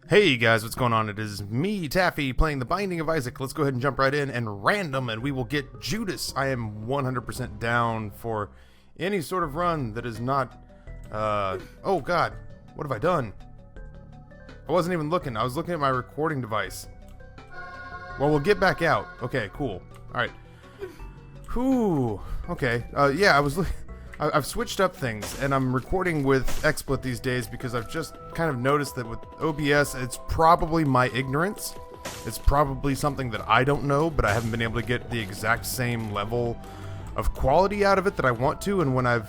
Hey guys, what's going on? It is me, Taffy, playing The Binding of Isaac. Let's go ahead and jump right in and random, and we will get Judas. I am 100% down for any sort of run that is not, oh god, what have I done? I wasn't even looking. I was looking at my recording device. Well, we'll get back out. Okay, cool. Alright. Whew. Okay. Yeah, I've switched up things, and I'm recording with XSplit these days because I've just kind of noticed that with OBS, it's probably my ignorance. It's probably something that I don't know, but I haven't been able to get the exact same level of quality out of it that I want to, and when I've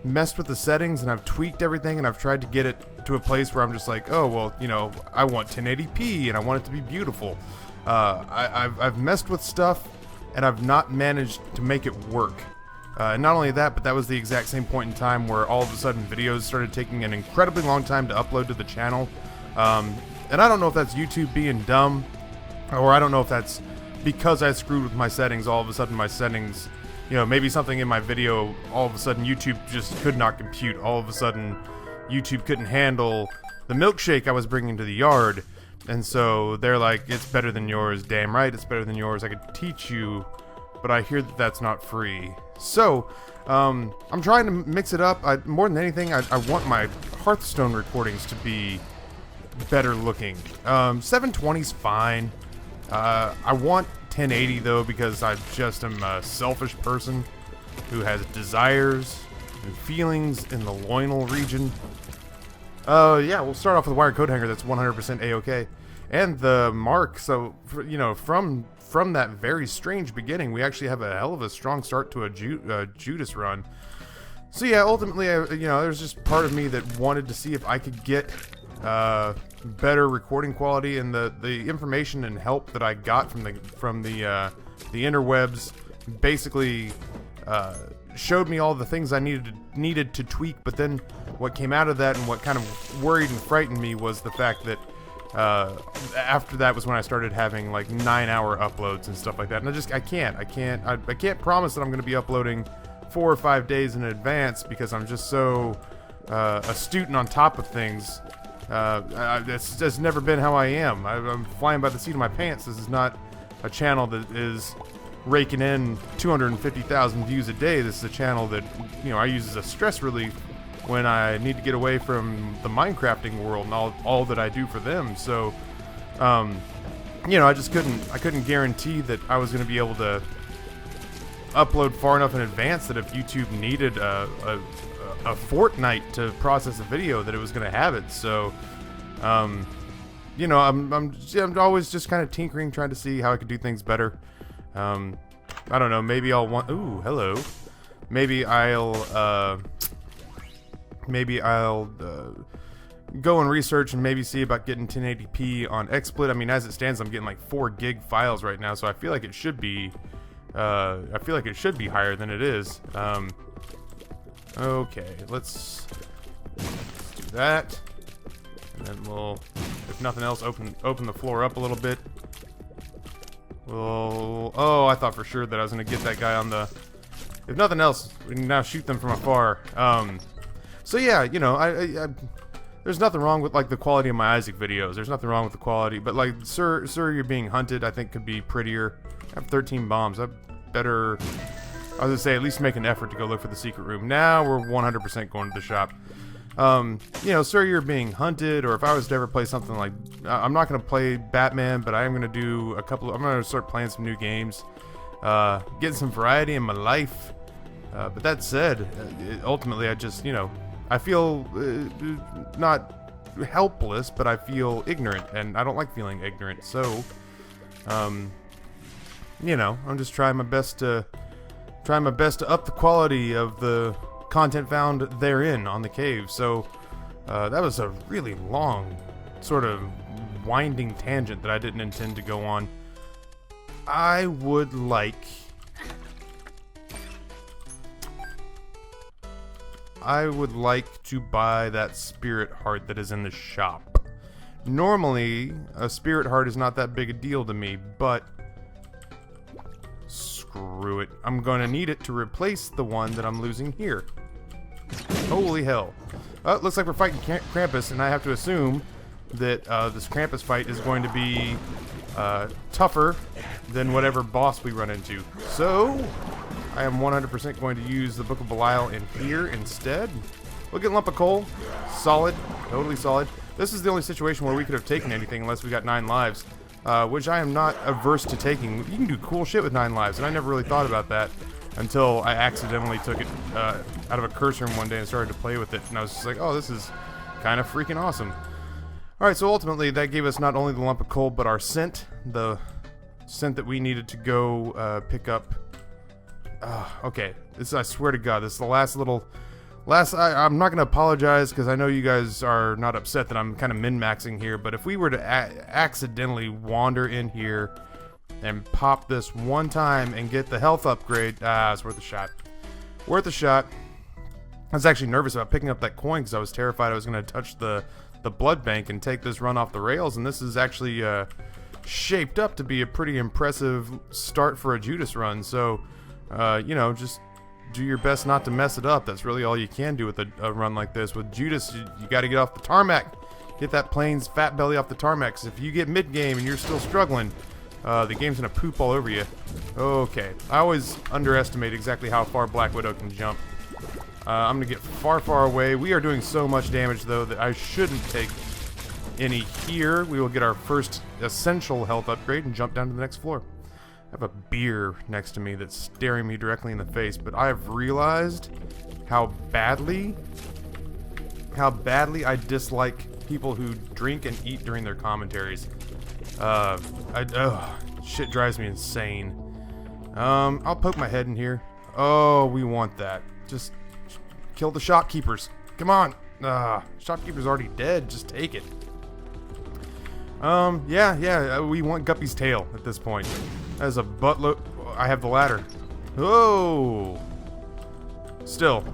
messed with the settings and I've tweaked everything and I've tried to get it to a place where I'm just like, oh, well, you know, I want 1080p and I want it to be beautiful. I've messed with stuff and I've not managed to make it work. And not only that, but that was the exact same point in time where all of a sudden videos started taking an incredibly long time to upload to the channel. And I don't know if that's YouTube being dumb, or I don't know if that's because I screwed with my settings. All of a sudden my settings, you know, maybe something in my video, all of a sudden YouTube just could not compute. All of a sudden YouTube couldn't handle the milkshake I was bringing to the yard. And so they're like, it's better than yours. Damn right, it's better than yours. I could teach you, but I hear that that's not free. So, I'm trying to mix it up. More than anything, I want my Hearthstone recordings to be better looking. 720's fine. I want 1080 though, because I just am a selfish person who has desires and feelings in the loinal region. Yeah, we'll start off with a wire coat hanger that's 100% A-OK. And the mark, so, you know, from that very strange beginning, we actually have a hell of a strong start to a Judas run. So yeah, ultimately, you know, there's just part of me that wanted to see if I could get better recording quality, and the information and help that I got from the interwebs basically showed me all the things I needed to tweak. But then what came out of that and what kind of worried and frightened me was the fact that after that was when I started having like 9-hour uploads and stuff like that, and I can't promise that I'm going to be uploading 4 or 5 days in advance because I'm just so astute and on top of things. It's just never been how I am. I'm flying by the seat of my pants. This is not a channel that is raking in 250,000 views a day. This is a channel that, you know, I use as a stress relief when I need to get away from the Minecrafting world and all that I do for them. So, you know, I couldn't guarantee that I was going to be able to upload far enough in advance that if YouTube needed a fortnight to process a video, that it was going to have it. So, you know, I'm always just kind of tinkering, trying to see how I could do things better. I don't know, maybe I'll want, ooh, hello. Maybe I'll go and research and maybe see about getting 1080p on XSplit. I mean, as it stands, I'm getting like 4 gig files right now, so I feel like it should be, higher than it is. Okay, let's do that, and then we'll, if nothing else, open the floor up a little bit. Oh, I thought for sure that I was gonna get that guy on the. If nothing else, we can now shoot them from afar. So yeah, you know, I there's nothing wrong with like the quality of my Isaac videos. There's nothing wrong with the quality, but like, sir, you're being hunted, I think could be prettier. I have 13 bombs. I was gonna say, at least make an effort to go look for the secret room. Now we're 100% going to the shop. You know, sir, you're being hunted. Or if I was to ever play something like, I'm not gonna play Batman, but I am gonna do I'm gonna start playing some new games, getting some variety in my life. But that said, ultimately, I just, you know, I feel not helpless, but I feel ignorant, and I don't like feeling ignorant. So, you know, I'm just trying my best to up the quality of the content found therein on the cave. So, that was a really long, sort of winding tangent that I didn't intend to go on. I would like to buy that spirit heart that is in the shop. Normally, a spirit heart is not that big a deal to me, but screw it. I'm gonna need it to replace the one that I'm losing here. Holy hell. Looks like we're fighting KRAMPUS, and I have to assume that this Krampus fight is going to be tougher than whatever boss we run into. So, I am 100% going to use the Book of Belial in here instead. Look at Lump of Coal. Solid. Totally solid. This is the only situation where we could have taken anything unless we got 9 lives, which I am not averse to taking. You can do cool shit with 9 lives, and I never really thought about that until I accidentally took it out of a curse room one day and started to play with it, and I was just like, oh, this is kind of freaking awesome. Alright, so ultimately that gave us not only the lump of coal, but our scent, the scent that we needed to go pick up. Okay, this, I swear to God, this is the last little... I'm not going to apologize because I know you guys are not upset that I'm kind of min-maxing here, but if we were to accidentally wander in here and pop this one time and get the health upgrade, it's worth a shot. Worth a shot. I was actually nervous about picking up that coin because I was terrified I was going to touch the blood bank and take this run off the rails, and this is actually shaped up to be a pretty impressive start for a Judas run, so, you know, just do your best not to mess it up. That's really all you can do with a run like this. With Judas, you got to get off the tarmac. Get that plane's fat belly off the tarmac, 'cause if you get mid-game and you're still struggling, the game's going to poop all over you. Okay, I always underestimate exactly how far Black Widow can jump. I'm going to get far, far away. We are doing so much damage, though, that I shouldn't take any here. We will get our first essential health upgrade and jump down to the next floor. I have a beer next to me that's staring me directly in the face, but I have realized how badly I dislike people who drink and eat during their commentaries. Shit drives me insane. I'll poke my head in here. Oh, we want that. Just kill the shopkeepers. Come on. Shopkeeper's already dead. Just take it. Yeah, we want Guppy's tail at this point. As a buttload, I have the ladder. Oh! Still,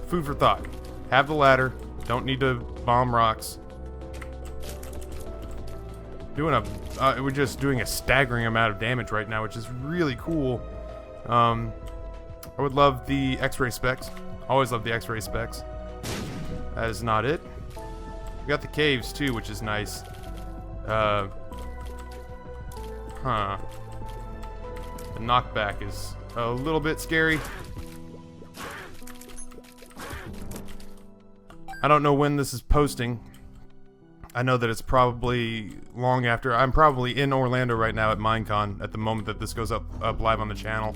food for thought. Have the ladder. Don't need to bomb rocks. We're just doing a staggering amount of damage right now, which is really cool. I would love the X-ray specs. Always love the X-ray specs. That is not it. We got the caves too, which is nice. The knockback is a little bit scary. I don't know when this is posting. I know that it's probably long after. I'm probably in Orlando right now at Minecon at the moment that this goes up live on the channel.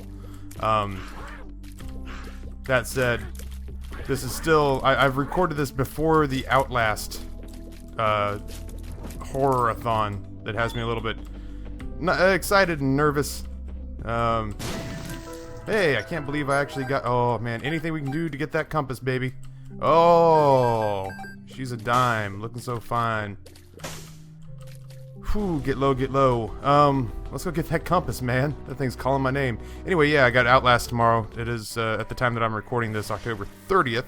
That said, this is still... I've recorded this before the Outlast horror-a-thon that has me a little bit excited and nervous. Hey, I can't believe I actually got... Oh, man. Anything we can do to get that compass, baby. Oh, she's a dime. Looking so fine. Whew, get low, get low. Let's go get that compass, man. That thing's calling my name. Anyway, yeah, I got Outlast tomorrow. It is, at the time that I'm recording this, October 30th.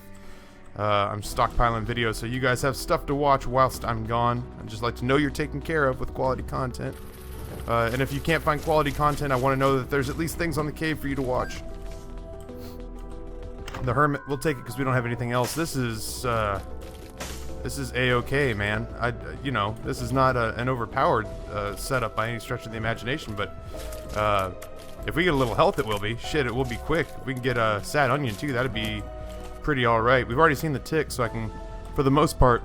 I'm stockpiling videos, so you guys have stuff to watch whilst I'm gone. I'd just like to know you're taken care of with quality content. And if you can't find quality content, I want to know that there's at least things on the cave for you to watch. The Hermit, we'll take it because we don't have anything else. This is A-okay, man. You know, this is not an overpowered setup by any stretch of the imagination, but if we get a little health, it will be. Shit, it will be quick. If we can get a sad onion too, that'd be pretty alright. We've already seen the tick, so I can, for the most part,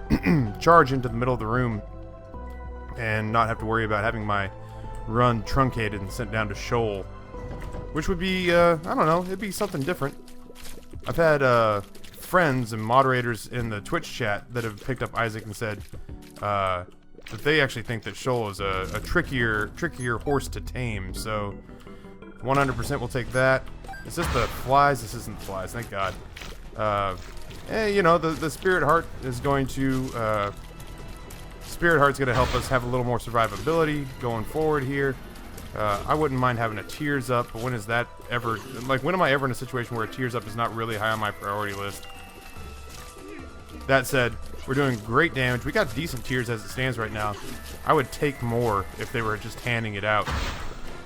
charge into the middle of the room and not have to worry about having my run truncated and sent down to Shoal, which would be, I don't know, it'd be something different. I've had friends and moderators in the Twitch chat that have picked up Isaac and said that they actually think that Shoal is a trickier horse to tame, so 100% we'll take that. Is this the flies? This isn't the flies, thank God. You know, the Spirit Heart is going to... Spirit Heart's going to help us have a little more survivability going forward here. I wouldn't mind having a Tears Up, but when is that ever... Like, when am I ever in a situation where a Tears Up is not really high on my priority list? That said, we're doing great damage. We got decent Tears as it stands right now. I would take more if they were just handing it out.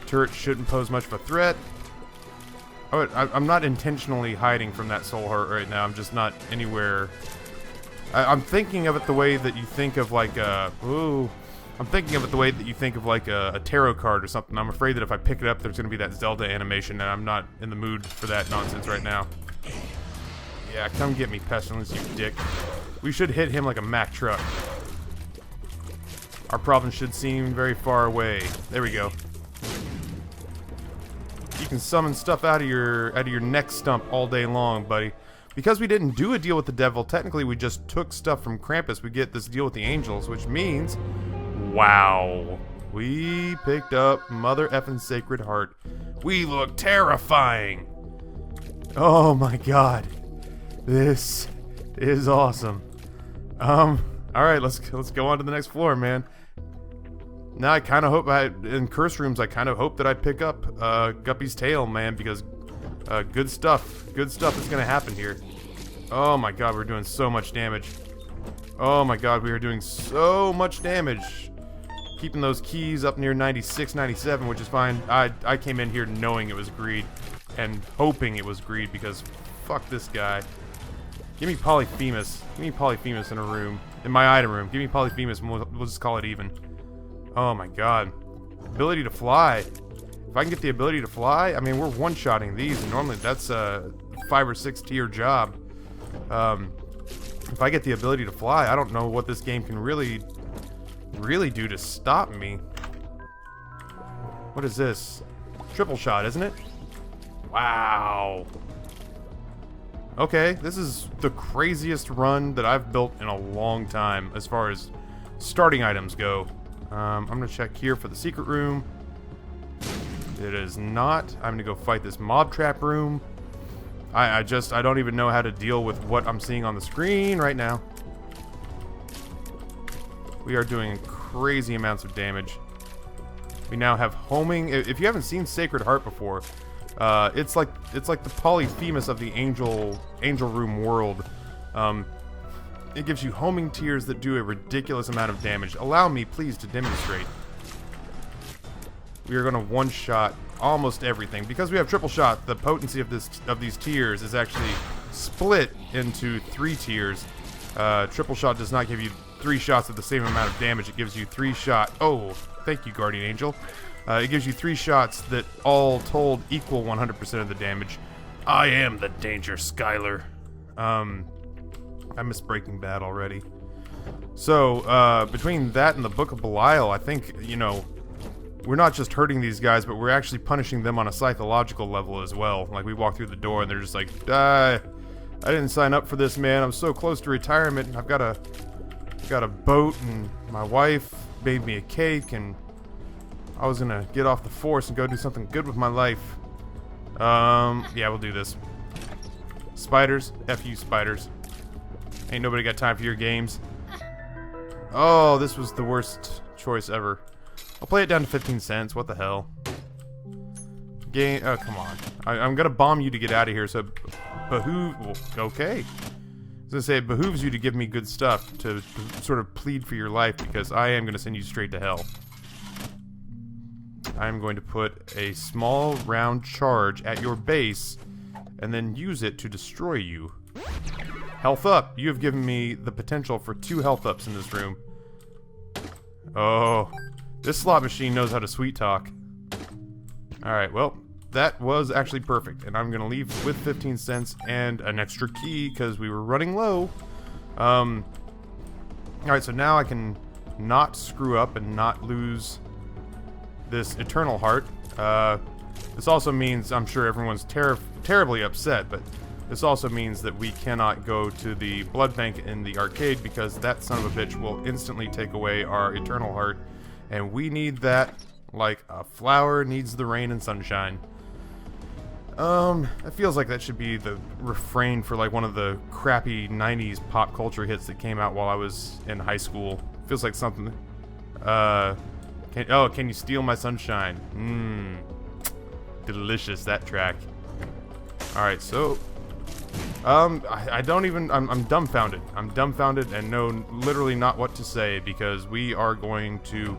Turret shouldn't pose much of a threat. I'm not intentionally hiding from that Soul Heart right now. I'm just not anywhere I'm thinking of it the way that you think of like a... Ooh. I'm thinking of it the way that you think of like a tarot card or something. I'm afraid that if I pick it up, there's going to be that Zelda animation, and I'm not in the mood for that nonsense right now. Yeah, come get me, Pestilence, you dick. We should hit him like a Mack truck. Our problem should seem very far away. There we go. You can summon stuff out of your neck stump all day long, buddy. Because we didn't do a deal with the devil, technically we just took stuff from Krampus. We get this deal with the angels, which means... Wow. We picked up Mother Effin' Sacred Heart. We look terrifying. Oh my god. This is awesome. Alright, let's go on to the next floor, man. Now I kind of hope in curse rooms I kind of hope that I pick up Guppy's tail, man, because good stuff is gonna happen here. Oh my god, we're doing so much damage. Oh my god, we are doing so much damage. Keeping those keys up near 96, 97, which is fine. I came in here knowing it was greed and hoping it was greed because fuck this guy. Give me Polyphemus. Give me Polyphemus in a room. In my item room. Give me Polyphemus and we'll just call it even. Oh my god. Ability to fly. If I can get the ability to fly, I mean, we're one-shotting these, and normally that's a 5 or 6 tier job. If I get the ability to fly, I don't know what this game can really do to stop me. What is this? Triple shot, isn't it? Wow. Okay, this is the craziest run that I've built in a long time as far as starting items go. I'm gonna check here for the secret room. It is not. I'm gonna go fight this mob trap room. I don't even know how to deal with what I'm seeing on the screen right now. We are doing crazy amounts of damage. We now have homing. If you haven't seen Sacred Heart before, it's like the Polyphemus of the angel room world. It gives you homing tears that do a ridiculous amount of damage. Allow me, please, to demonstrate. We are going to one-shot almost everything. Because we have triple shot, the potency of these tiers is actually split into 3 tiers. Triple shot does not give you 3 shots of the same amount of damage. It gives you 3 shot. Oh, thank you, Guardian Angel. It gives you 3 shots that all told equal 100% of the damage. I am the danger, Skylar. I missed Breaking Bad already. So, between that and the Book of Belial, I think, you know, we're not just hurting these guys, but we're actually punishing them on a psychological level as well. Like, we walk through the door and they're just like, I didn't sign up for this, man. I'm so close to retirement, and I've got a boat, and my wife made me a cake, and I was gonna get off the force and go do something good with my life. Yeah, we'll do this. Spiders, F you spiders. Ain't nobody got time for your games. Oh, this was the worst choice ever. I'll play it down to 15 cents. What the hell? Game. Oh, come on. I'm gonna bomb you to get out of here. So, okay. I was gonna say it behooves you to give me good stuff to sort of plead for your life, because I am gonna send you straight to hell. I'm going to put a small round charge at your base and then use it to destroy you. Health up. You have given me the potential for 2 health ups in this room. Oh, this slot machine knows how to sweet talk. Alright, well, that was actually perfect, and I'm gonna leave with 15 cents and an extra key because we were running low. Alright, so now I can not screw up and not lose this Eternal Heart. This also means, I'm sure everyone's terribly upset, but this also means that we cannot go to the blood bank in the arcade because that son of a bitch will instantly take away our Eternal Heart, and we need that like a flower needs the rain and sunshine. It feels like that should be the refrain for like one of the crappy 90s pop culture hits that came out while I was in high school. Feels like something. Can you steal my sunshine? Delicious, that track. Alright, so I don't even, I'm dumbfounded. I'm dumbfounded and know literally not what to say, because we are going to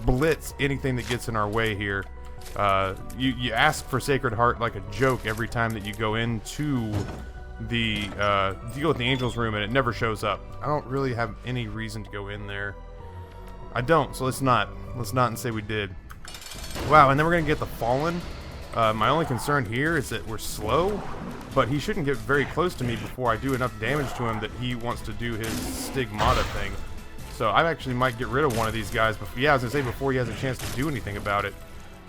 blitz anything that gets in our way here. You ask for Sacred Heart like a joke every time that you go into the deal with the angels room and it never shows up. I don't really have any reason to go in there. I don't, so let's not and say we did. Wow, and then we're gonna get the fallen. My only concern here is that we're slow, but he shouldn't get very close to me before I do enough damage to him that he wants to do his stigmata thing. So I actually might get rid of one of these guys, but yeah, I was gonna say before he has a chance to do anything about it.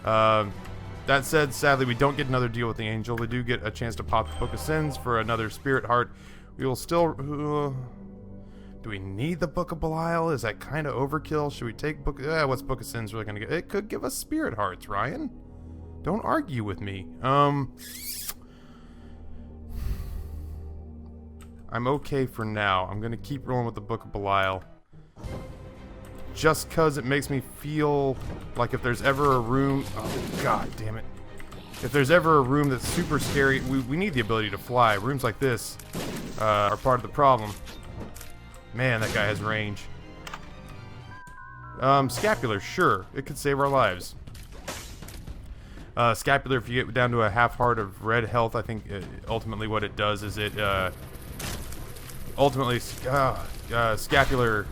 That said, sadly, we don't get another deal with the angel. We do get a chance to pop the Book of Sins for another spirit heart. We will still... do we need the Book of Belial? Is that kind of overkill? Should we take Book... what's Book of Sins really going to get? It could give us spirit hearts, Ryan. Don't argue with me. I'm okay for now. I'm going to keep rolling with the Book of Belial. Just because it makes me feel like if there's ever a room... Oh, god damn it. If there's ever a room that's super scary... We need the ability to fly. Rooms like this are part of the problem. Man, that guy has range. Scapular, sure. It could save our lives. Scapular, if you get down to a half heart of red health, I think ultimately what it does is it... ultimately, Scapular...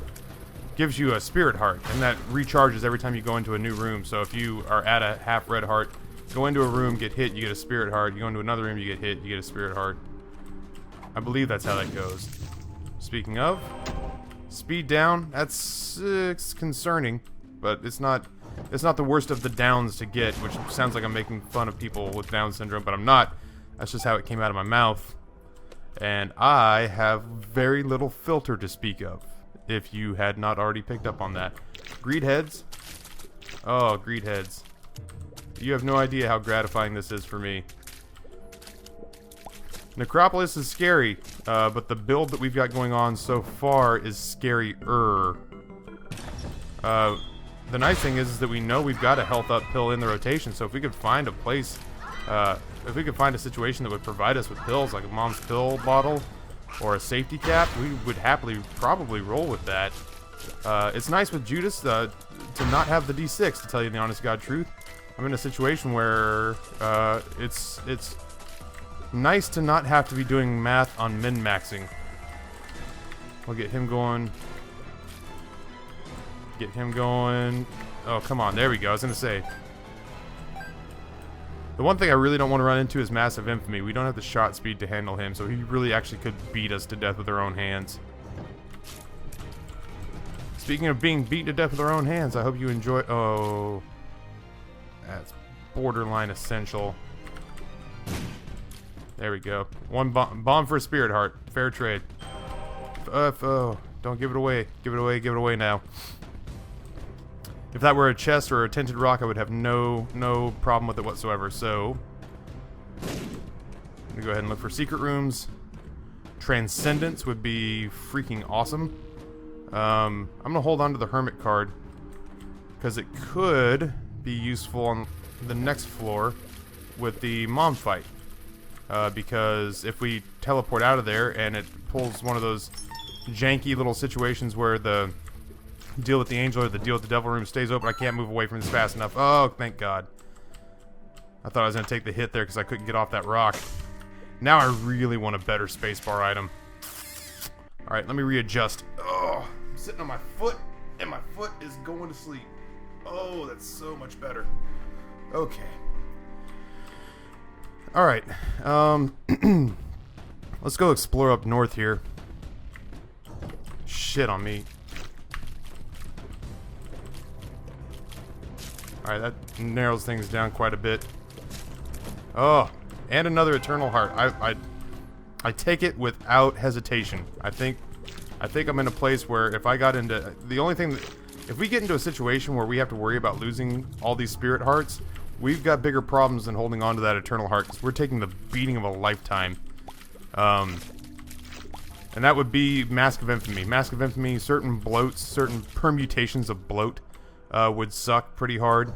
gives you a spirit heart, and that recharges every time you go into a new room. So if you are at a half red heart, go into a room, get hit, you get a spirit heart. You go into another room, you get hit, you get a spirit heart. I believe that's how that goes. Speaking of, speed down, that's concerning, but it's not the worst of the downs to get, which sounds like I'm making fun of people with Down syndrome, but I'm not. That's just how it came out of my mouth. And I have very little filter to speak of, if you had not already picked up on that. Greed heads. Oh, greed heads. You have no idea how gratifying this is for me. Necropolis is scary, but the build that we've got going on so far is scarier. The nice thing is that we know we've got a health up pill in the rotation, so if we could find a place, if we could find a situation that would provide us with pills, like a mom's pill bottle, or a safety cap, we would happily probably roll with that. It's nice with Judas to not have the D6, to tell you the honest God truth. I'm in a situation where it's nice to not have to be doing math on min-maxing. We'll get him going. Get him going. Oh, come on. There we go. I was going to say. The one thing I really don't want to run into is Massive Infamy. We don't have the shot speed to handle him, so he really actually could beat us to death with our own hands. Speaking of being beaten to death with our own hands, I hope you enjoy... Oh. That's borderline essential. There we go. One bomb for a spirit heart. Fair trade. Oh, don't give it away. Give it away. Give it away now. If that were a chest or a tinted rock, I would have no problem with it whatsoever. So, let me go ahead and look for secret rooms. Transcendence would be freaking awesome. I'm gonna hold on to the Hermit card because it could be useful on the next floor with the mom fight. Because if we teleport out of there and it pulls one of those janky little situations where the deal with the angel or the deal with the devil room stays open, I can't move away from this fast enough. Oh, thank God. I thought I was going to take the hit there because I couldn't get off that rock. Now I really want a better spacebar item. Alright, let me readjust. Oh, I'm sitting on my foot, and my foot is going to sleep. Oh, that's so much better. Okay. Alright, let's go explore up north here. Shit on me. Alright, that narrows things down quite a bit. Oh, and another Eternal Heart. I take it without hesitation. I think I'm in a place where if I got into... The only thing that... If we get into a situation where we have to worry about losing all these Spirit Hearts, we've got bigger problems than holding on to that Eternal Heart, because we're taking the beating of a lifetime. And that would be Mask of Infamy. Mask of Infamy, certain bloats, certain permutations of bloat would suck pretty hard.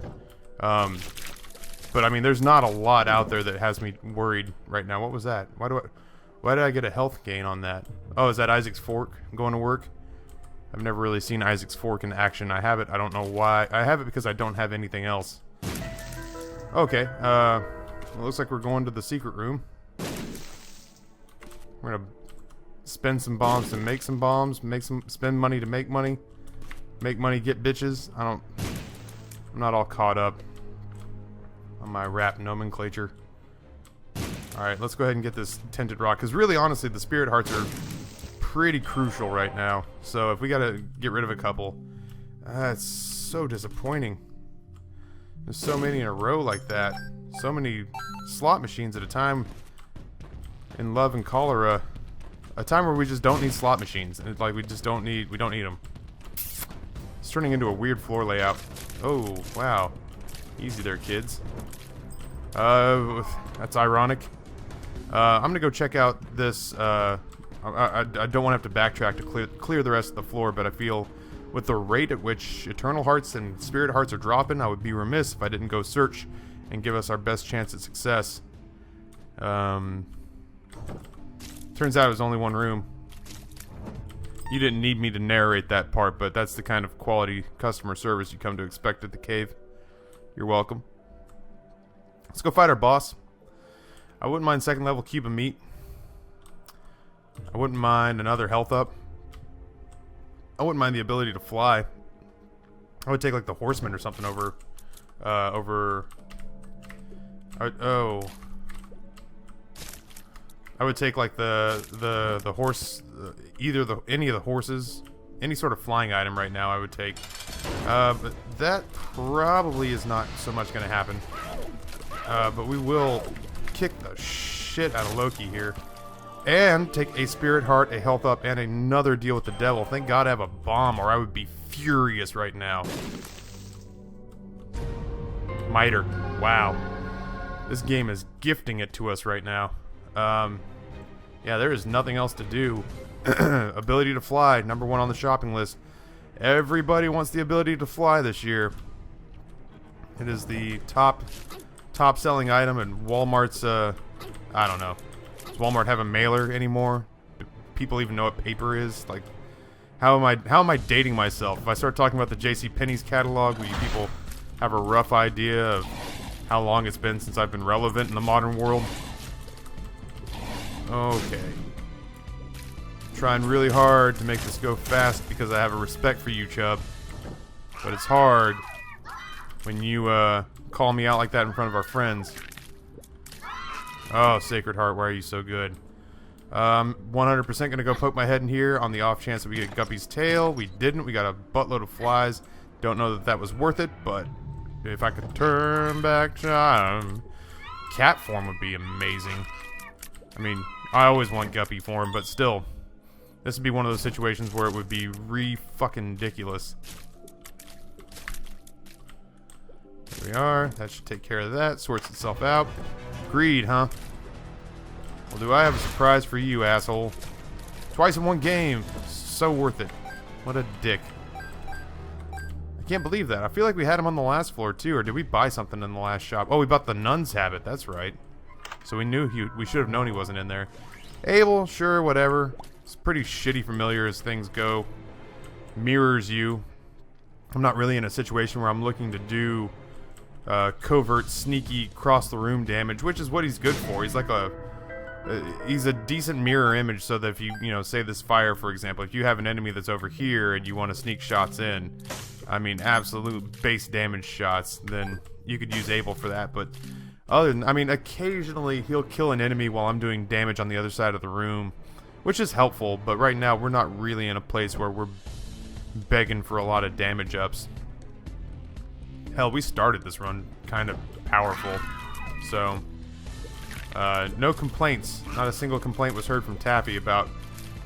But I mean, there's not a lot out there that has me worried right now. What was that? Why did I get a health gain on that? Oh, is that Isaac's Fork going to work? I've never really seen Isaac's Fork in action. I have it. I don't know why. I have it because I don't have anything else. Okay. Well, looks like we're going to the secret room. We're gonna spend some bombs to make some bombs. Spend money to make money. Make money, get bitches. I'm not all caught up on my rap nomenclature. Alright, let's go ahead and get this tinted rock. Because really, honestly, the spirit hearts are pretty crucial right now. So if we gotta get rid of a couple, it's so disappointing. There's so many in a row like that. So many slot machines at a time in love and cholera. A time where we just don't need slot machines. And it's like we don't need them. It's turning into a weird floor layout. Oh, wow. Easy there, kids. That's ironic. I'm gonna go check out this, I don't want to have to backtrack to clear the rest of the floor, but I feel with the rate at which Eternal Hearts and Spirit Hearts are dropping, I would be remiss if I didn't go search and give us our best chance at success. Turns out it was only one room. You didn't need me to narrate that part, but that's the kind of quality customer service you come to expect at the cave. You're welcome. Let's go fight our boss. I wouldn't mind second level cube of meat. I wouldn't mind another health up. I wouldn't mind the ability to fly. I would take like the horseman or something over. I would take like the horse, any of the horses, any sort of flying item right now. I would take, but that probably is not so much going to happen. But we will kick the shit out of Loki here. And take a spirit heart, a health up, and another deal with the devil. Thank God I have a bomb, or I would be furious right now. MITRE. Wow. This game is gifting it to us right now. Yeah, there is nothing else to do. Ability to fly, #1 on the shopping list. Everybody wants the ability to fly this year. It is the top selling item, and Walmart's, I don't know. Does Walmart have a mailer anymore? Do people even know what paper is? Like, how am I dating myself? If I start talking about the JCPenney's catalog, will you people have a rough idea of how long it's been since I've been relevant in the modern world? Okay. Trying really hard to make this go fast because I have a respect for you, Chub. But it's hard when you call me out like that in front of our friends. Oh, Sacred Heart, why are you so good? 100% gonna go poke my head in here on the off chance that we get Guppy's tail. We didn't. We got a buttload of flies. Don't know that that was worth it, but if I could turn back time, cat form would be amazing. I mean, I always want Guppy form, but still, this would be one of those situations where it would be re-fucking-diculous. Here we are. That should take care of that. Sorts itself out. Greed, huh? Well, do I have a surprise for you, asshole? Twice in one game. So worth it. What a dick. I can't believe that. I feel like we had him on the last floor, too. Or did we buy something in the last shop? Oh, we bought the Nun's Habit. That's right. So we knew we should have known he wasn't in there. Abel, sure, whatever. It's pretty shitty familiar as things go. Mirrors you. I'm not really in a situation where I'm looking to do covert, sneaky, cross-the-room damage, which is what he's good for. He's like he's a decent mirror image, so that if you say this fire, for example, if you have an enemy that's over here and you want to sneak shots in, I mean, absolute base damage shots, then you could use Abel for that, but other than, I mean, occasionally he'll kill an enemy while I'm doing damage on the other side of the room, which is helpful, but right now we're not really in a place where we're begging for a lot of damage ups. Hell, we started this run kind of powerful, so no complaints. Not a single complaint was heard from Taffy about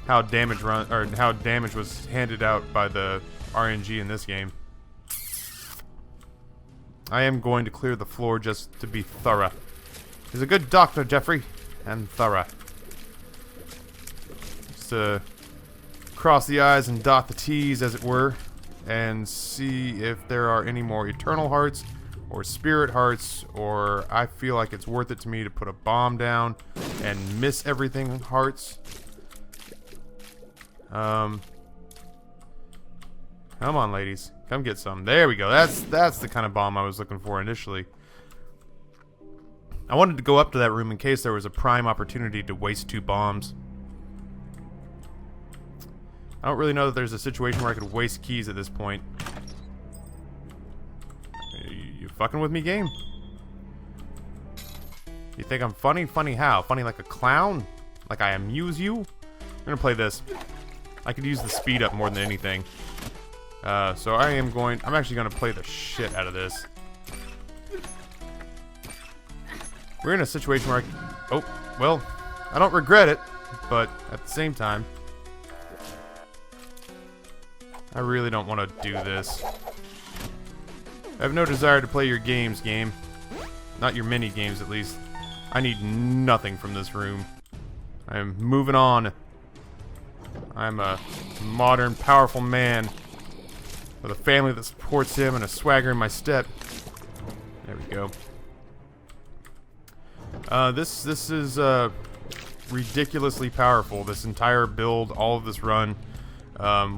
how damage was handed out by the RNG in this game. I am going to clear the floor just to be thorough. He's a good doctor, Jeffrey, and thorough. Just to cross the I's and dot the T's, as it were, and see if there are any more Eternal Hearts or Spirit Hearts, or I feel like it's worth it to me to put a bomb down and miss everything hearts. Come on, ladies. Come get some. There we go. That's the kind of bomb I was looking for initially. I wanted to go up to that room in case there was a prime opportunity to waste 2 bombs. I don't really know that there's a situation where I could waste keys at this point. You fucking with me, game? You think I'm funny? Funny how? Funny like a clown? Like I amuse you? I'm gonna play this. I could use the speed up more than anything. So I'm actually gonna play the shit out of this. We're in a situation where oh, well, I don't regret it, but at the same time, I really don't want to do this. I have no desire to play your games, game. Not your mini games, at least. I need nothing from this room. I am moving on. I'm a modern, powerful man with a family that supports him and a swagger in my step. There we go. This is ridiculously powerful. This entire build, all of this run.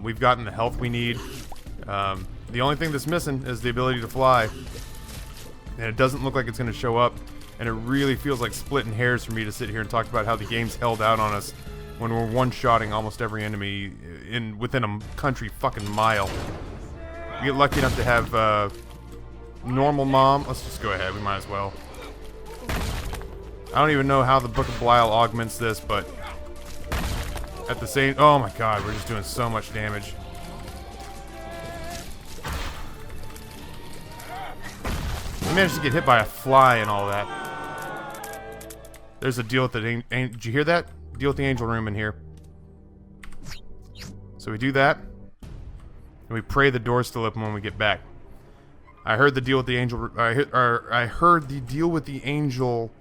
We've gotten the health we need. The only thing that's missing is the ability to fly. And it doesn't look like it's going to show up. And it really feels like splitting hairs for me to sit here and talk about how the game's held out on us when we're one-shotting almost every enemy within a country fucking mile. You get lucky enough to have normal mom. Let's just go ahead. We might as well. I don't even know how the Book of Belial augments this, but at the same... Oh my god, we're just doing so much damage. We managed to get hit by a fly and all that. There's a deal with the... Did you hear that? Deal with the angel room in here. So we do that. And we pray the door's still open when we get back. I heard the deal with the angel... I heard the deal with the angel...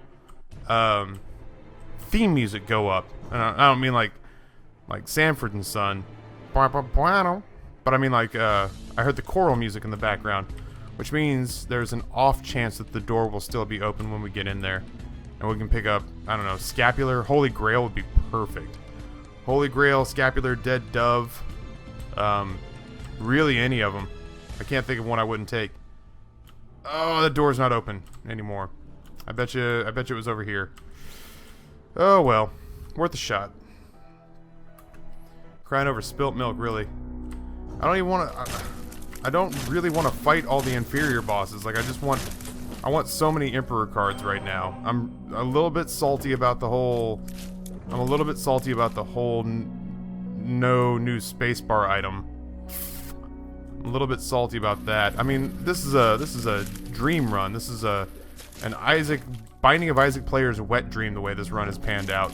theme music go up. And I don't mean like Sanford and Son, but I mean like I heard the choral music in the background, which means there's an off chance that the door will still be open when we get in there, and we can pick up, I don't know, scapular. Holy Grail would be perfect. Holy Grail, scapular, dead dove, really any of them. I can't think of one I wouldn't take. Oh, the door's not open anymore. I bet you it was over here. Oh well, worth a shot. Crying over spilt milk, really. I don't even want to. I don't really want to fight all the inferior bosses. Like I want so many Emperor cards right now. I'm a little bit salty about the whole. I'm a little bit salty about the whole no new spacebar item. I'm a little bit salty about that. I mean, this is a dream run. This is an Binding of Isaac player's wet dream, the way this run is panned out.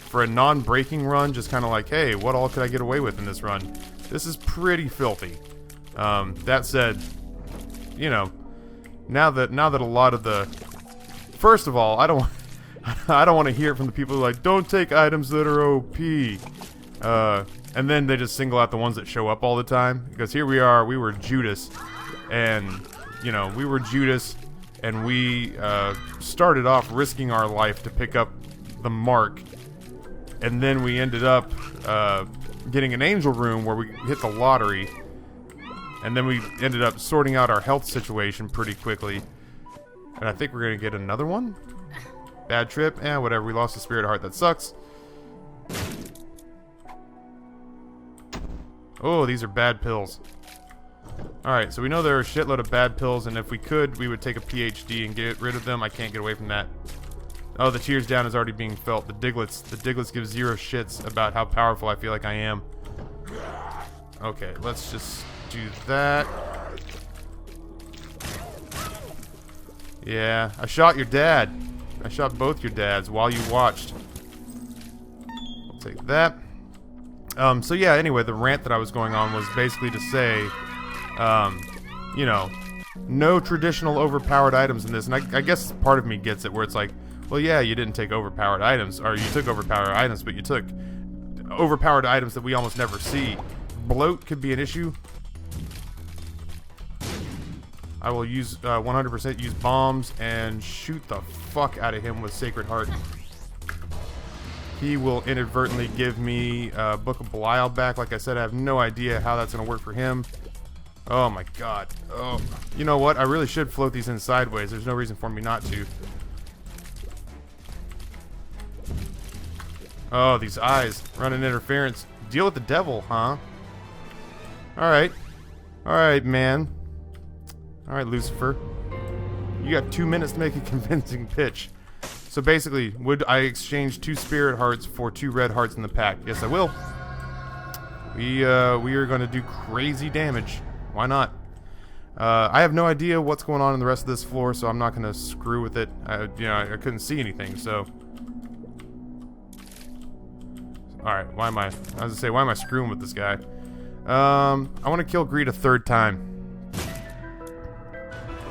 For a non-breaking run, just kind of like, hey, what all could I get away with in this run? This is pretty filthy. That said, you know, now that a lot of the... First of all, I don't want to hear it from the people who are like, don't take items that are OP. And then they just single out the ones that show up all the time. Because here we are, we were Judas. And, you know, we were Judas... And we started off risking our life to pick up the mark. And then we ended up getting an angel room where we hit the lottery. And then we ended up sorting out our health situation pretty quickly. And I think we're going to get another one. Bad trip. Eh, whatever. We lost the spirit heart. That sucks. Oh, these are bad pills. Alright, so we know there are a shitload of bad pills, and if we could, we would take a PhD and get rid of them. I can't get away from that. Oh, the tears down is already being felt. The Diglets give zero shits about how powerful I feel like I am. Okay, let's just do that. Yeah, I shot your dad. I shot both your dads while you watched. I'll take that. So yeah, anyway, the rant that I was going on was basically to say... you know, no traditional overpowered items in this, and I guess part of me gets it, where it's like, well, yeah, you didn't take overpowered items, or you took overpowered items, but you took overpowered items that we almost never see. Bloat could be an issue. I will use 100% use bombs and shoot the fuck out of him with Sacred Heart. He will inadvertently give me Book of Belial back. Like I said, I have no idea how that's going to work for him. Oh my god. Oh, you know what? I really should float these in sideways. There's no reason for me not to. Oh, these eyes. Running interference. deal with the devil, huh? Alright. Alright, man. Alright, Lucifer. You got 2 minutes to make a convincing pitch. So basically, would I exchange 2 spirit hearts for 2 red hearts in the pack? Yes, I will. We are going to do crazy damage. Why not? I have no idea what's going on in the rest of this floor, so I'm not going to screw with it. I couldn't see anything, so... Alright, why am I screwing with this guy? I want to kill Greed a 3rd time.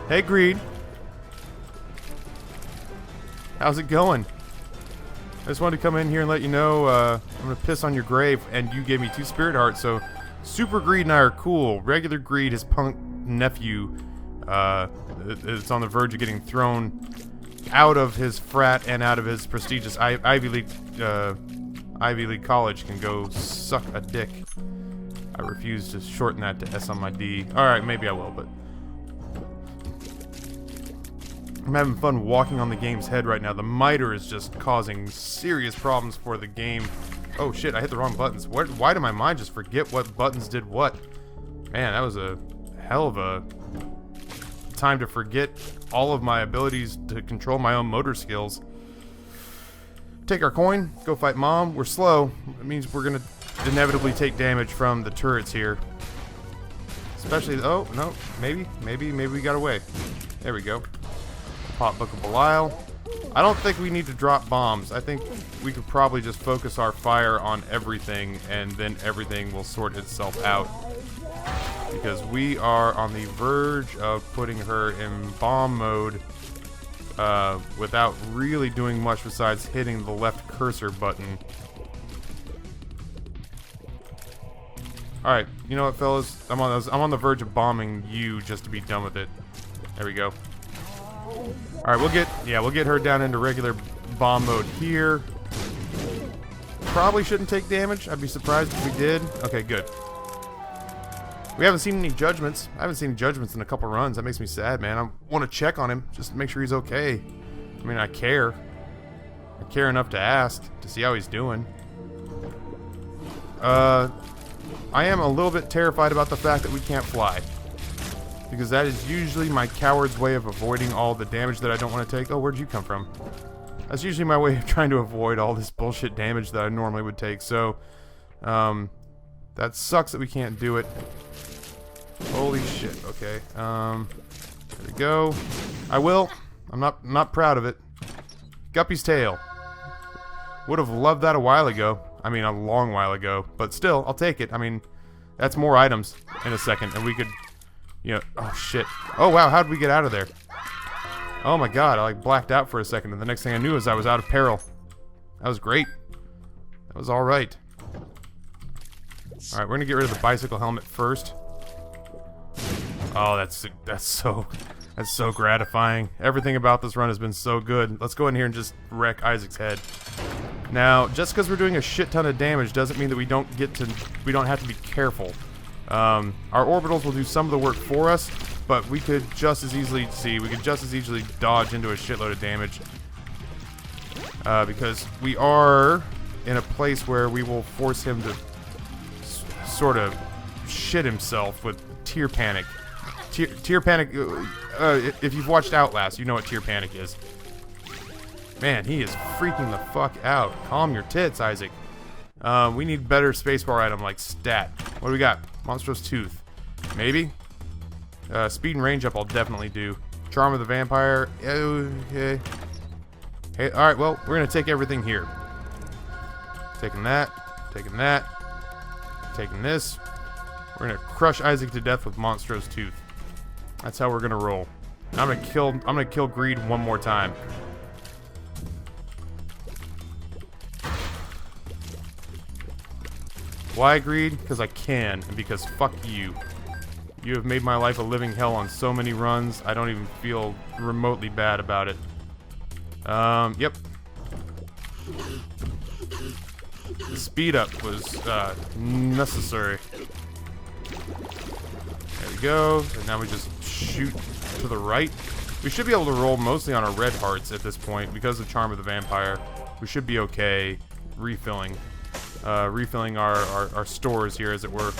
Hey, Greed. How's it going? I just wanted to come in here and let you know, I'm going to piss on your grave, and you gave me 2 spirit hearts, so... Super Greed and I are cool. Regular Greed, his punk nephew, is on the verge of getting thrown out of his frat and out of his prestigious Ivy League college, can go suck a dick. I refuse to shorten that to S on my D. Alright, maybe I will, but... I'm having fun walking on the game's head right now. The MITRE is just causing serious problems for the game. Oh shit, I hit the wrong buttons. Why did my mind just forget what buttons did what? Man, that was a hell of a time to forget all of my abilities to control my own motor skills. Take our coin, go fight Mom. We're slow. It means we're gonna inevitably take damage from the turrets here. Especially, oh, no, maybe we got away. There we go. Pop Book of Belial. I don't think we need to drop bombs. I think we could probably just focus our fire on everything, and then everything will sort itself out. Because we are on the verge of putting her in bomb mode without really doing much besides hitting the left cursor button. Alright, you know what, fellas? I'm on the verge of bombing you just to be done with it. There we go. Alright, we'll get her down into regular bomb mode here. Probably shouldn't take damage. I'd be surprised if we did. Okay, good. We haven't seen any judgments. I haven't seen any judgments in a couple runs. That makes me sad, man. I want to check on him just to make sure he's okay. I mean, I care. I care enough to ask to see how he's doing. I am a little bit terrified about the fact that we can't fly. Because that is usually my coward's way of avoiding all the damage that I don't want to take. Oh, where'd you come from? That's usually my way of trying to avoid all this bullshit damage that I normally would take. So, that sucks that we can't do it. Holy shit. Okay. There we go. I will. I'm not proud of it. Guppy's tail. Would have loved that a while ago. I mean, a long while ago. But still, I'll take it. I mean, that's more items in a second, and we could... You know, oh shit. Oh wow, how did we get out of there? Oh my god, I like blacked out for a second, and the next thing I knew is I was out of peril. That was great. That was alright. Alright, we're gonna get rid of the bicycle helmet first. Oh, that's so gratifying. Everything about this run has been so good. Let's go in here and just wreck Isaac's head. Now, just because we're doing a shit ton of damage doesn't mean that we don't have to be careful. Our orbitals will do some of the work for us, but we could just as easily dodge into a shitload of damage. Because we are in a place where we will force him to sort of shit himself with tear panic. Tear panic, if you've watched Outlast, you know what tear panic is. Man, he is freaking the fuck out. Calm your tits, Isaac. We need better spacebar item like stat. What do we got? Monstrous Tooth. Maybe? Speed and range up I'll definitely do. Charm of the Vampire. Okay. Hey, alright, well, we're gonna take everything here. Taking that. Taking that. Taking this. We're gonna crush Isaac to death with Monstrous Tooth. That's how we're gonna roll. I'm gonna kill Greed one more time. Why Greed? Because I can, and because fuck you. You have made my life a living hell on so many runs, I don't even feel remotely bad about it. Yep. The speed up was, necessary. There we go, and now we just shoot to the right. We should be able to roll mostly on our red hearts at this point, because of Charm of the Vampire. We should be okay refilling. refilling our stores here, as it were.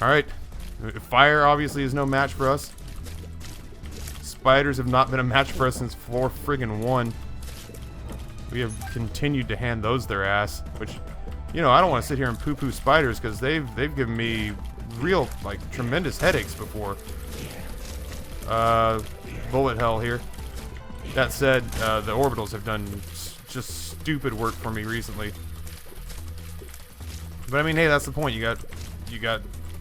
Alright. Fire obviously is no match for us. Spiders have not been a match for us since floor friggin' 1. We have continued to hand those their ass, which, you know, I don't want to sit here and poo-poo spiders, because they've given me real, like, tremendous headaches before. Bullet hell here. That said, the orbitals have done just stupid work for me recently. But I mean, hey, that's the point. You got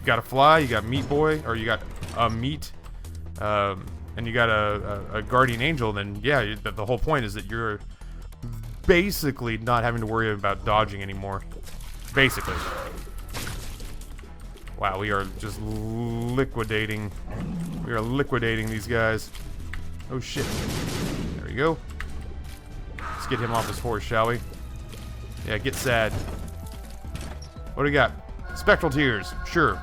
a fly, you got meat boy, or you got a meat, and you got a guardian angel. Then yeah, the whole point is that you're basically not having to worry about dodging anymore. Basically. Wow, we are just liquidating. We are liquidating these guys. Oh shit. There we go. Let's get him off his horse, shall we? Yeah, get sad. What do we got? Spectral tears. Sure.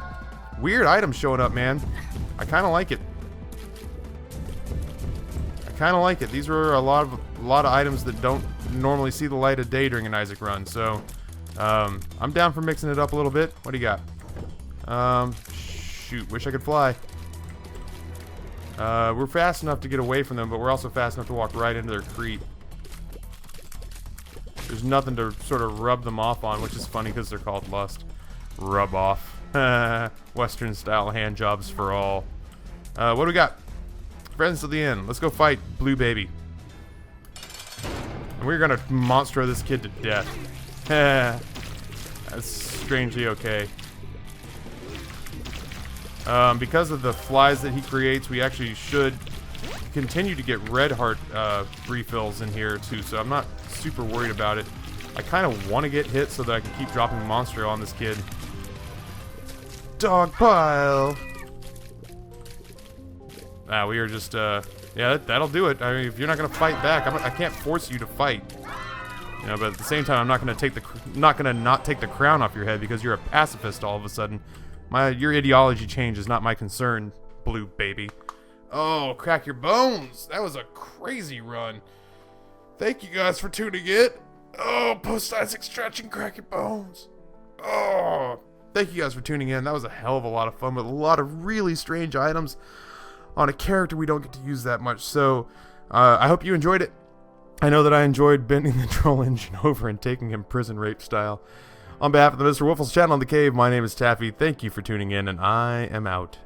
Weird items showing up, man. I kind of like it. I kind of like it. These are a lot of items that don't normally see the light of day during an Isaac run. So, I'm down for mixing it up a little bit. What do you got? Shoot. Wish I could fly. We're fast enough to get away from them, but we're also fast enough to walk right into their creep. There's nothing to sort of rub them off on, which is funny because they're called lust. Rub off. Western style hand jobs for all. What do we got? Friends to the end. Let's go fight Blue Baby. And we're gonna monstro this kid to death. That's strangely okay. Because of the flies that he creates, we actually should continue to get red heart refills in here too, so I'm not super worried about it. I kind of want to get hit so that I can keep dropping monstro on this kid. Dog pile. We are just yeah, that'll do it. I mean, if you're not gonna fight back, I can't force you to fight. You know, but at the same time, I'm not gonna not take the crown off your head because you're a pacifist all of a sudden. Your ideology change is not my concern, Blue Baby. Oh, crack your bones. That was a crazy run. Thank you guys for tuning in. Oh, post-Isaac stretch and crack your bones. Oh, thank you guys for tuning in. That was a hell of a lot of fun with a lot of really strange items on a character we don't get to use that much. So, I hope you enjoyed it. I know that I enjoyed bending the troll engine over and taking him prison rape style. On behalf of the MrWoofless channel in the cave, my name is Taffy. Thank you for tuning in, and I am out.